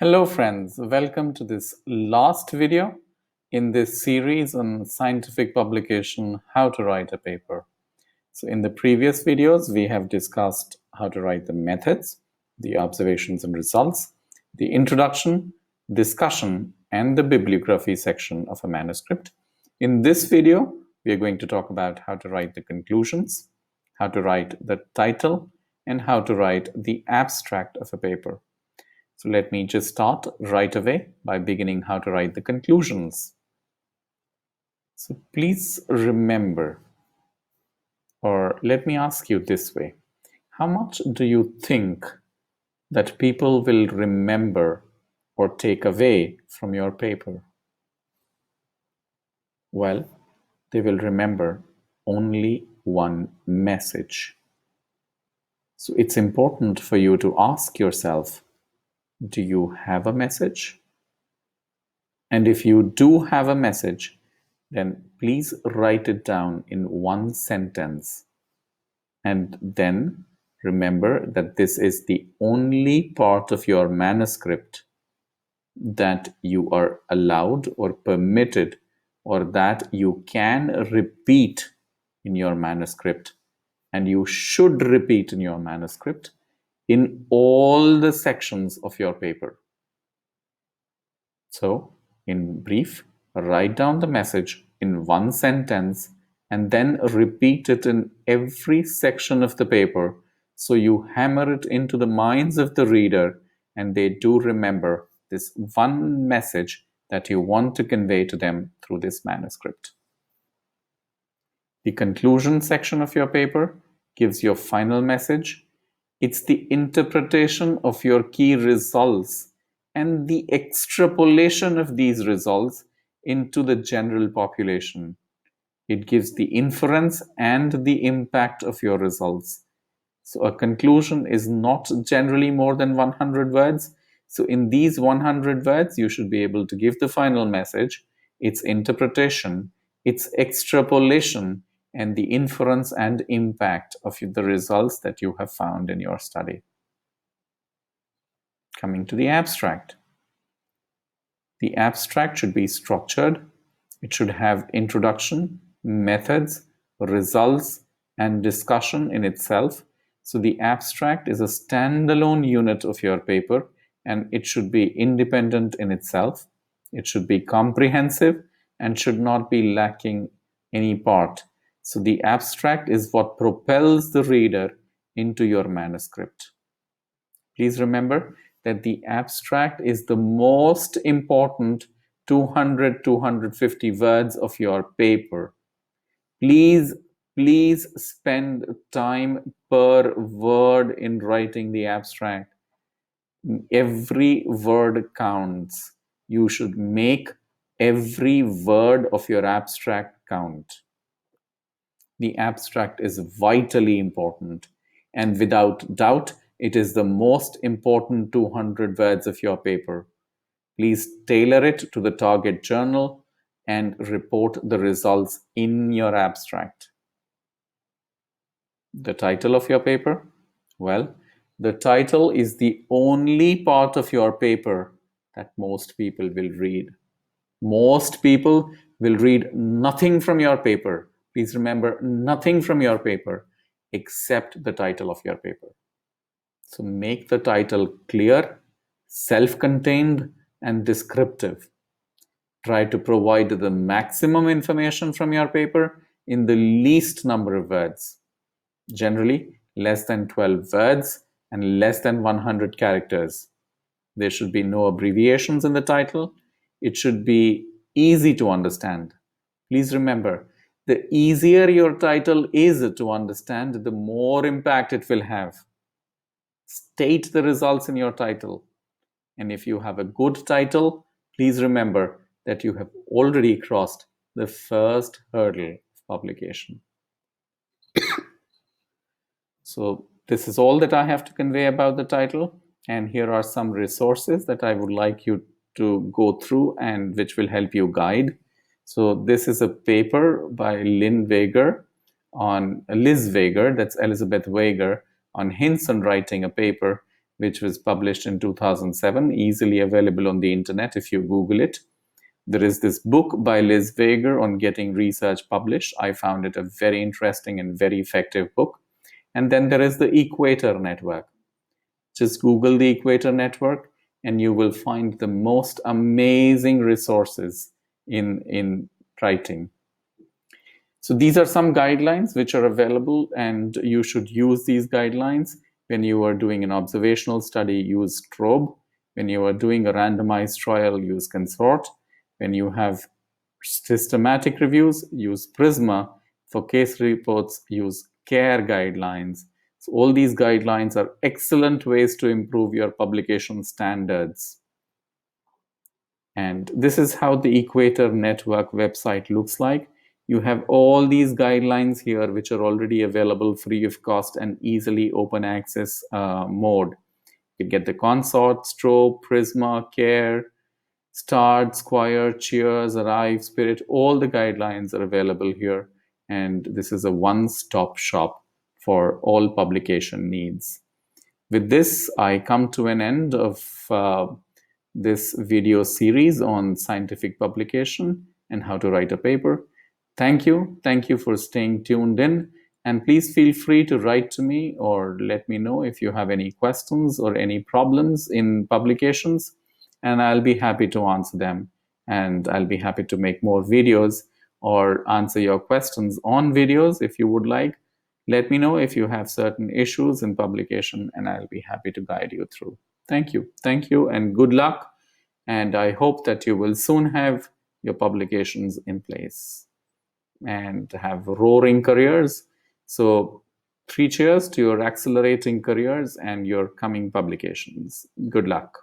Hello friends, welcome to this last video in this series on scientific publication, How to Write a Paper. So in the previous videos, we have discussed how to write the methods, the observations and results, the introduction, discussion, and the bibliography section of a manuscript. In this video, we are going to talk about how to write the conclusions, how to write the title, and how to write the abstract of a paper. So let me just start right away by beginning how to write the conclusions. So please remember, or let me ask you this way, how much do you think that people will remember or take away from your paper? Well, they will remember only one message. So it's important for you to ask yourself, do you have a message? And if you do have a message, then please write it down in one sentence. And then remember that this is the only part of your manuscript that you are allowed or permitted, or that you can repeat in your manuscript. And you should repeat in your manuscript in all the sections of your paper. So, in brief, write down the message in one sentence and then repeat it in every section of the paper, so you hammer it into the minds of the reader and they do remember this one message that you want to convey to them through this manuscript. The conclusion section of your paper gives your final message. It's the interpretation of your key results and the extrapolation of these results into the general population. It gives the inference and the impact of your results. So a conclusion is not generally more than 100 words. So in these 100 words, you should be able to give the final message, its interpretation, its extrapolation, and the inference and impact of the results that you have found in your study. Coming to the abstract. The abstract should be structured. It should have introduction, methods, results, and discussion in itself. So the abstract is a standalone unit of your paper, and it should be independent in itself. It should be comprehensive and should not be lacking any part. So the abstract is what propels the reader into your manuscript. Please remember that the abstract is the most important 200-250 words of your paper. Please spend time per word in writing the abstract. Every word counts. You should make every word of your abstract count. The abstract is vitally important, and without doubt, it is the most important 200 words of your paper. Please tailor it to the target journal and report the results in your abstract. The title of your paper? Well, the title is the only part of your paper that most people will read. Most people will read nothing from your paper. Please remember, nothing from your paper except the title of your paper. So make the title clear, self-contained, and descriptive. Try to provide the maximum information from your paper in the least number of words. Generally, less than 12 words and less than 100 characters. There should be no abbreviations in the title. It should be easy to understand. Please remember, the easier your title is to understand, the more impact it will have. State the results in your title. And if you have a good title, please remember that you have already crossed the first hurdle of publication. So this is all that I have to convey about the title. And here are some resources that I would like you to go through and which will help you guide. So this is a paper by Liz Wager, that's Elizabeth Wager, on hints on writing a paper. which was published in 2007, easily available on the internet if you Google it. There is this book by Liz Wager on getting research published. I found it a very interesting and very effective book. And then there is the Equator Network. Just Google the Equator Network and you will find the most amazing resources in writing. So these are some guidelines which are available, and you should use these guidelines. When you are doing an observational study, use Strobe. When you are doing a randomized trial, use Consort. When you have systematic reviews, use Prisma. For case reports, use CARE guidelines. So all these guidelines are excellent ways to improve your publication standards. And this is how the Equator Network website looks like. You have all these guidelines here, which are already available free of cost and easily open access mode. You get the Consort, Strobe, Prisma, CARE, START, Squire, Cheers, Arrive, Spirit. All the guidelines are available here. And this is a one-stop shop for all publication needs. With this, I come to an end of this video series on scientific publication and how to write a paper. Thank you. Thank you for staying tuned in. And please feel free to write to me or let me know if you have any questions or any problems in publications, and I'll be happy to answer them. And I'll be happy to make more videos or answer your questions on videos if you would like. Let me know if you have certain issues in publication, and I'll be happy to guide you through. Thank you. Thank you, and good luck. And I hope that you will soon have your publications in place and have roaring careers. So 3 cheers to your accelerating careers and your coming publications. Good luck.